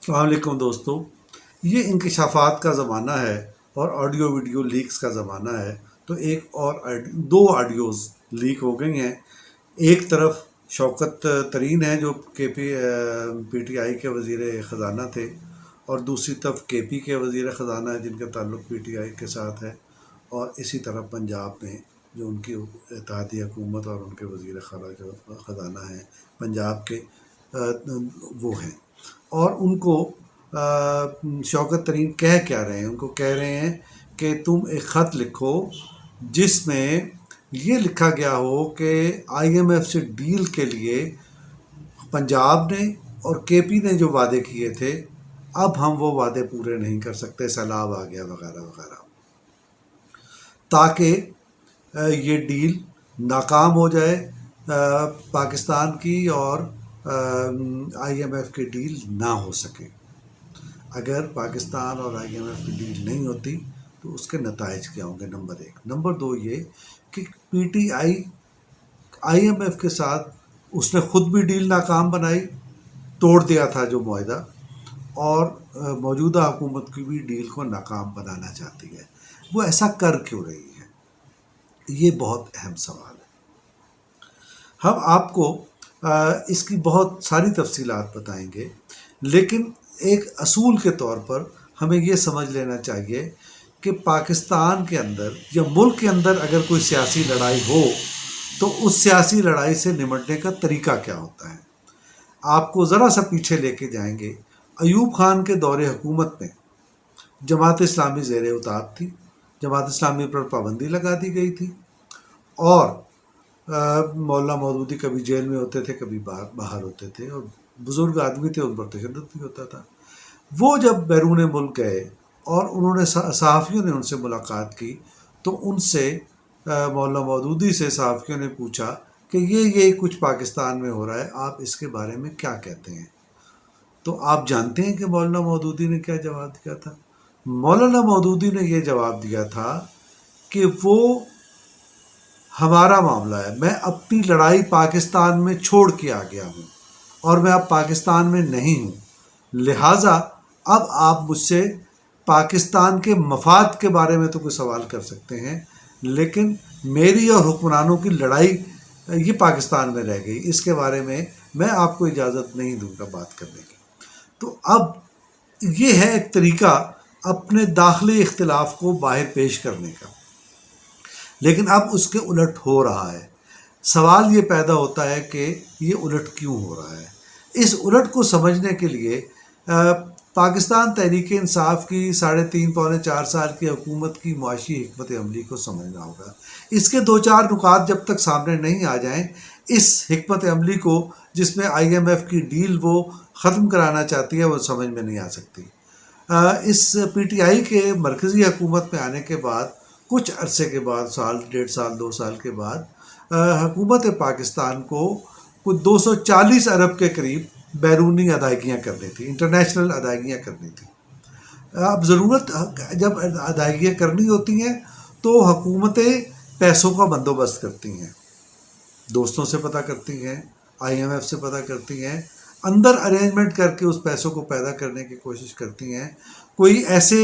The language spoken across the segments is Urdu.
السلام علیکم دوستو، یہ انکشافات کا زمانہ ہے اور آڈیو ویڈیو لیکس کا زمانہ ہے۔ تو دو آڈیوز لیک ہو گئی ہیں۔ ایک طرف شوکت ترین ہیں جو پی ٹی آئی کے وزیر خزانہ تھے، اور دوسری طرف کے پی کے وزیر خزانہ ہیں جن کا تعلق پی ٹی آئی کے ساتھ ہے، اور اسی طرح پنجاب میں جو ان کی اتحادی حکومت اور ان کے وزیر خزانہ ہیں پنجاب کے، وہ ہیں۔ اور ان کو شوکت ترین کہہ کیا رہے ہیں؟ ان کو کہہ رہے ہیں کہ تم ایک خط لکھو جس میں یہ لکھا گیا ہو کہ آئی ایم ایف سے ڈیل کے لیے پنجاب نے اور کے پی نے جو وعدے کیے تھے، اب ہم وہ وعدے پورے نہیں کر سکتے، سیلاب آ گیا وغیرہ وغیرہ، تاکہ یہ ڈیل ناکام ہو جائے پاکستان کی، اور آئی ایم ایف کی ڈیل نہ ہو سکے۔ اگر پاکستان اور آئی ایم ایف کی ڈیل نہیں ہوتی تو اس کے نتائج کیا ہوں گے؟ نمبر ایک۔ نمبر دو یہ کہ P T I M F کے ساتھ اس نے خود بھی ڈیل ناکام بنائی، توڑ دیا تھا جو معاہدہ، اور موجودہ حکومت کی بھی ڈیل کو ناکام بنانا چاہتی ہے۔ وہ ایسا کر کیوں رہی ہے؟ یہ بہت اہم سوال ہے۔ ہم آپ کو اس کی بہت ساری تفصیلات بتائیں گے، لیکن ایک اصول کے طور پر ہمیں یہ سمجھ لینا چاہیے کہ پاکستان کے اندر یا ملک کے اندر اگر کوئی سیاسی لڑائی ہو تو اس سیاسی لڑائی سے نمٹنے کا طریقہ کیا ہوتا ہے۔ آپ کو ذرا سا پیچھے لے کے جائیں گے۔ ایوب خان کے دور حکومت میں جماعت اسلامی زیر اتاب تھی، جماعت اسلامی پر پابندی لگا دی گئی تھی، اور مولانا مودودی کبھی جیل میں ہوتے تھے، کبھی باہر ہوتے تھے، اور بزرگ آدمی تھے، ان پر تشدد بھی ہوتا تھا۔ وہ جب بیرون ملک گئے اور انہوں نے صحافیوں نے ان سے ملاقات کی، تو ان سے مولانا مودودی سے صحافیوں نے پوچھا کہ یہ کچھ پاکستان میں ہو رہا ہے، آپ اس کے بارے میں کیا کہتے ہیں؟ تو آپ جانتے ہیں کہ مولانا مودودی نے کیا جواب دیا تھا؟ مولانا مودودی نے یہ جواب دیا تھا کہ وہ ہمارا معاملہ ہے، میں اپنی لڑائی پاکستان میں چھوڑ کے آ گیا ہوں اور میں اب پاکستان میں نہیں ہوں، لہٰذا اب آپ مجھ سے پاکستان کے مفاد کے بارے میں تو کوئی سوال کر سکتے ہیں، لیکن میری اور حکمرانوں کی لڑائی یہ پاکستان میں رہ گئی، اس کے بارے میں آپ کو اجازت نہیں دوں گا بات کرنے کی۔ تو اب یہ ہے ایک طریقہ اپنے داخلی اختلاف کو باہر پیش کرنے کا، لیکن اب اس کے الٹ ہو رہا ہے۔ سوال یہ پیدا ہوتا ہے کہ یہ الٹ کیوں ہو رہا ہے؟ اس الٹ کو سمجھنے کے لیے پاکستان تحریک انصاف کی 3.5 پونے 4 سال کی حکومت کی معاشی حکمت عملی کو سمجھنا ہوگا۔ اس کے 2-4 نکات جب تک سامنے نہیں آ جائیں، اس حکمت عملی کو جس میں آئی ایم ایف کی ڈیل وہ ختم کرانا چاہتی ہے، وہ سمجھ میں نہیں آ سکتی۔ اس پی ٹی آئی کے مرکزی حکومت میں آنے کے بعد کچھ عرصے کے بعد، 1.5 سال کے بعد، حکومت پاکستان کو کچھ 240 ارب کے قریب بیرونی ادائیگیاں کرنی تھی، انٹرنیشنل ادائیگیاں کرنی تھی۔ اب ضرورت جب ادائیگیاں کرنی ہوتی ہیں تو حکومتیں پیسوں کا بندوبست کرتی ہیں، دوستوں سے پتہ کرتی ہیں، آئی ایم ایف سے پتہ کرتی ہیں، اندر ارینجمنٹ کر کے اس پیسوں کو پیدا کرنے کی کوشش کرتی ہیں، کوئی ایسے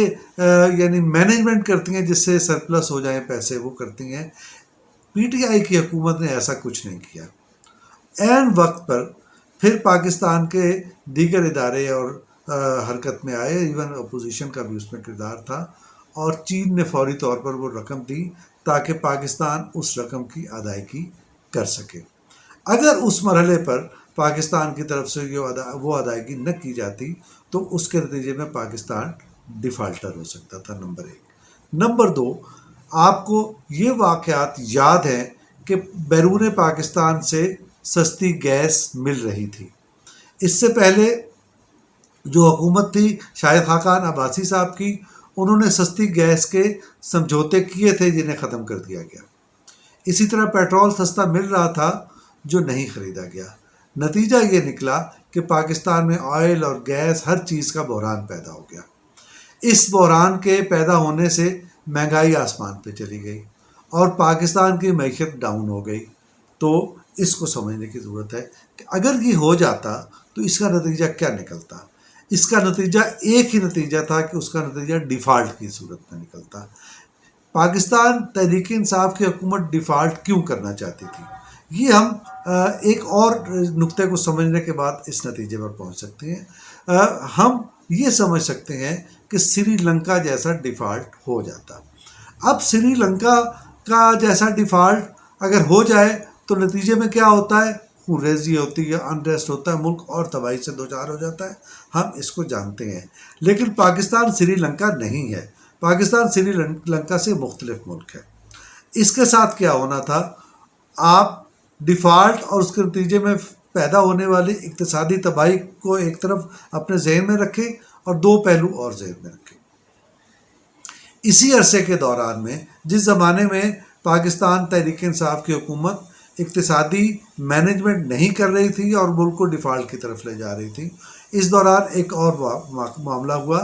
یعنی مینجمنٹ کرتی ہیں جس سے سرپلس ہو جائیں پیسے، وہ کرتی ہیں۔ پی ٹی آئی کی حکومت نے ایسا کچھ نہیں کیا۔ عین وقت پر پھر پاکستان کے دیگر ادارے اور حرکت میں آئے، ایون اپوزیشن کا بھی اس میں کردار تھا، اور چین نے فوری طور پر وہ رقم دی تاکہ پاکستان اس رقم کی ادائیگی کر سکے۔ اگر اس مرحلے پر پاکستان کی طرف سے وہ ادائیگی نہ کی جاتی تو اس کے نتیجے میں پاکستان ڈیفالٹر ہو سکتا تھا، نمبر ایک۔ نمبر دو، آپ کو یہ واقعات یاد ہیں کہ بیرون پاکستان سے سستی گیس مل رہی تھی۔ اس سے پہلے جو حکومت تھی شاہد خاقان عباسی صاحب کی، انہوں نے سستی گیس کے سمجھوتے کیے تھے جنہیں ختم کر دیا گیا۔ اسی طرح پیٹرول سستا مل رہا تھا جو نہیں خریدا گیا۔ نتیجہ یہ نکلا کہ پاکستان میں آئل اور گیس ہر چیز کا بحران پیدا ہو گیا۔ اس بحران کے پیدا ہونے سے مہنگائی آسمان پہ چلی گئی اور پاکستان کی معیشت ڈاؤن ہو گئی۔ تو اس کو سمجھنے کی ضرورت ہے کہ اگر یہ ہو جاتا تو اس کا نتیجہ کیا نکلتا۔ اس کا نتیجہ ایک ہی نتیجہ تھا کہ اس کا نتیجہ ڈیفالٹ کی صورت میں نکلتا۔ پاکستان تحریک انصاف کی حکومت ڈیفالٹ کیوں کرنا چاہتی تھی؟ یہ ہم ایک اور نقطے کو سمجھنے کے بعد اس نتیجے پر پہنچ سکتے ہیں۔ ہم یہ سمجھ سکتے ہیں کہ سری لنکا جیسا ڈیفالٹ ہو جاتا۔ اب سری لنکا کا جیسا ڈیفالٹ اگر ہو جائے تو نتیجے میں کیا ہوتا ہے؟ خون ریزی ہوتی ہے، انریسٹ ہوتا ہے، ملک اور تباہی سے دوچار ہو جاتا ہے، ہم اس کو جانتے ہیں۔ لیکن پاکستان سری لنکا نہیں ہے، پاکستان سری لنکا سے مختلف ملک ہے۔ اس کے ساتھ کیا ہونا تھا؟ آپ ڈیفالٹ اور اس کے نتیجے میں پیدا ہونے والی اقتصادی تباہی کو ایک طرف اپنے ذہن میں رکھیں اور دو پہلو اور ذہن میں رکھیں۔ اسی عرصے کے دوران میں جس زمانے میں پاکستان تحریک انصاف کی حکومت اقتصادی مینجمنٹ نہیں کر رہی تھی اور ملک کو ڈیفالٹ کی طرف لے جا رہی تھی، اس دوران ایک اور معاملہ ہوا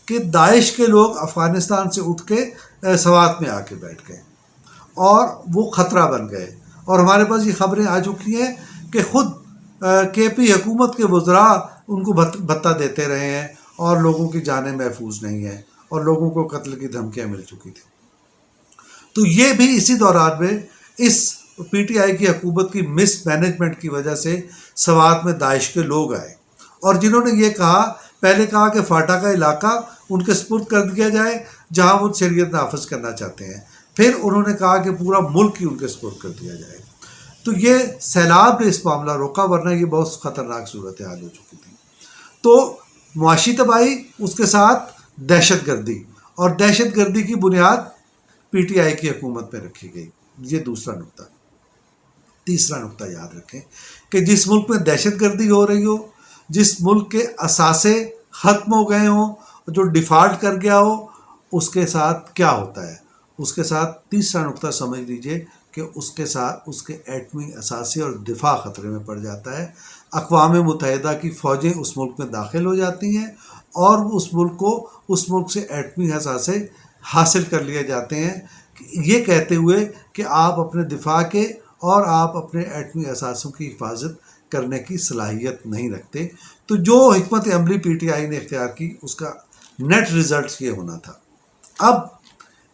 کہ داعش کے لوگ افغانستان سے اٹھ کے سوات میں آ کے بیٹھ گئے اور وہ خطرہ بن گئے، اور ہمارے پاس یہ خبریں آ چکی ہیں کہ خود کے پی حکومت کے وزراء ان کو بھتہ دیتے رہے ہیں اور لوگوں کی جانیں محفوظ نہیں ہیں اور لوگوں کو قتل کی دھمکیاں مل چکی تھیں۔ تو یہ بھی اسی دوران میں اس پی ٹی آئی کی حکومت کی مس مینجمنٹ کی وجہ سے سوات میں داعش کے لوگ آئے، اور جنہوں نے یہ کہا، پہلے کہا کہ فاٹا کا علاقہ ان کے سپرد کر دیا جائے جہاں وہ شریعت نافذ کرنا چاہتے ہیں، پھر انہوں نے کہا کہ پورا ملک ہی ان کے سپرد کر دیا جائے۔ تو یہ سیلاب نے اس معاملہ روکا، ورنہ یہ بہت خطرناک صورتحال ہو چکی تھی۔ تو معاشی تباہی، اس کے ساتھ دہشت گردی، اور دہشت گردی کی بنیاد پی ٹی آئی کی حکومت میں رکھی گئی۔ یہ دوسرا نقطہ۔ تیسرا نقطہ یاد رکھیں کہ جس ملک میں دہشت گردی ہو رہی ہو، جس ملک کے اثاثے ختم ہو گئے ہوں، جو ڈیفالٹ کر گیا ہو، اس کے ساتھ کیا ہوتا ہے؟ اس کے ساتھ تیسرا نقطہ سمجھ لیجئے کہ اس کے ساتھ اس کے ایٹمی اثاثے اور دفاع خطرے میں پڑ جاتا ہے۔ اقوام متحدہ کی فوجیں اس ملک میں داخل ہو جاتی ہیں اور اس ملک سے ایٹمی اثاثے حاصل کر لیے جاتے ہیں، یہ کہتے ہوئے کہ آپ اپنے دفاع کے اور آپ اپنے ایٹمی اثاثوں کی حفاظت کرنے کی صلاحیت نہیں رکھتے۔ تو جو حکمت عملی پی ٹی آئی نے اختیار کی، اس کا نیٹ ریزلٹس یہ ہونا تھا۔ اب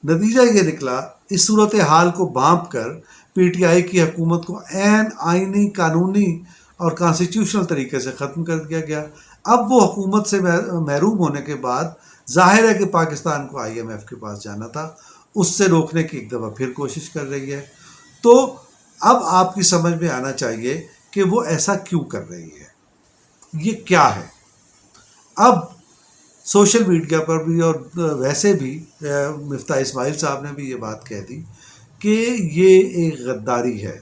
نتیجہ یہ نکلا، اس صورتحال کو بھانپ کر پی ٹی آئی کی حکومت کو عین آئینی، قانونی اور کانسٹیٹیوشنل طریقے سے ختم کر دیا گیا۔ اب وہ حکومت سے محروم ہونے کے بعد ظاہر ہے کہ پاکستان کو آئی ایم ایف کے پاس جانا تھا، اس سے روکنے کی ایک دفعہ پھر کوشش کر رہی ہے۔ تو اب آپ کی سمجھ میں آنا چاہیے کہ وہ ایسا کیوں کر رہی ہے، یہ کیا ہے۔ اب سوشل میڈیا پر بھی اور ویسے بھی مفتاح اسماعیل صاحب نے بھی یہ بات کہہ دی کہ یہ ایک غداری ہے۔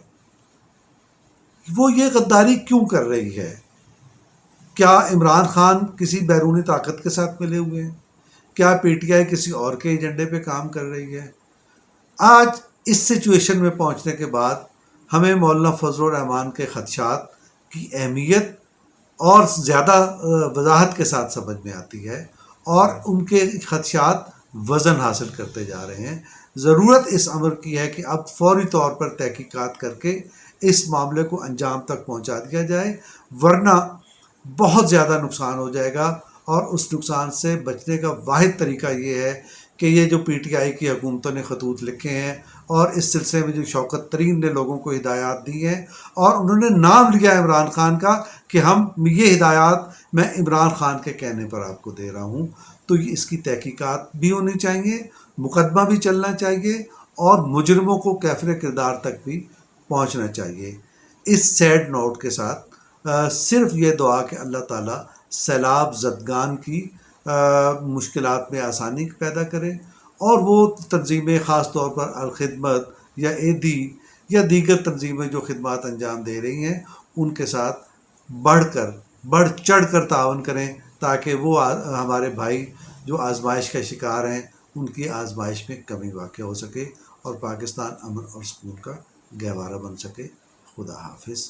وہ یہ غداری کیوں کر رہی ہے؟ کیا عمران خان کسی بیرونی طاقت کے ساتھ ملے ہوئے ہیں؟ کیا پی ٹی آئی کسی اور کے ایجنڈے پہ کام کر رہی ہے؟ آج اس سچویشن میں پہنچنے کے بعد ہمیں مولانا فضل الرحمان کے خدشات کی اہمیت اور زیادہ وضاحت کے ساتھ سمجھ میں آتی ہے، اور ان کے خدشات وزن حاصل کرتے جا رہے ہیں۔ ضرورت اس امر کی ہے کہ اب فوری طور پر تحقیقات کر کے اس معاملے کو انجام تک پہنچا دیا جائے، ورنہ بہت زیادہ نقصان ہو جائے گا، اور اس نقصان سے بچنے کا واحد طریقہ یہ ہے کہ یہ جو پی ٹی آئی کی حکومتوں نے خطوط لکھے ہیں اور اس سلسلے میں جو شوکت ترین نے لوگوں کو ہدایات دی ہیں، اور انہوں نے نام لیا عمران خان کا کہ یہ ہدایات میں عمران خان کے کہنے پر آپ کو دے رہا ہوں، تو اس کی تحقیقات بھی ہونی چاہیے، مقدمہ بھی چلنا چاہیے، اور مجرموں کو کیفر کردار تک بھی پہنچنا چاہیے۔ اس سیڈ نوٹ کے ساتھ صرف یہ دعا کہ اللہ تعالیٰ سیلاب زدگان کی مشکلات میں آسانی پیدا کرے، اور وہ تنظیمیں خاص طور پر الخدمت یا ایدی یا دیگر تنظیمیں جو خدمات انجام دے رہی ہیں، ان کے ساتھ بڑھ چڑھ کر تعاون کریں، تاکہ وہ ہمارے بھائی جو آزمائش کا شکار ہیں، ان کی آزمائش میں کمی واقع ہو سکے اور پاکستان امن اور سکون کا گہوارہ بن سکے۔ خدا حافظ۔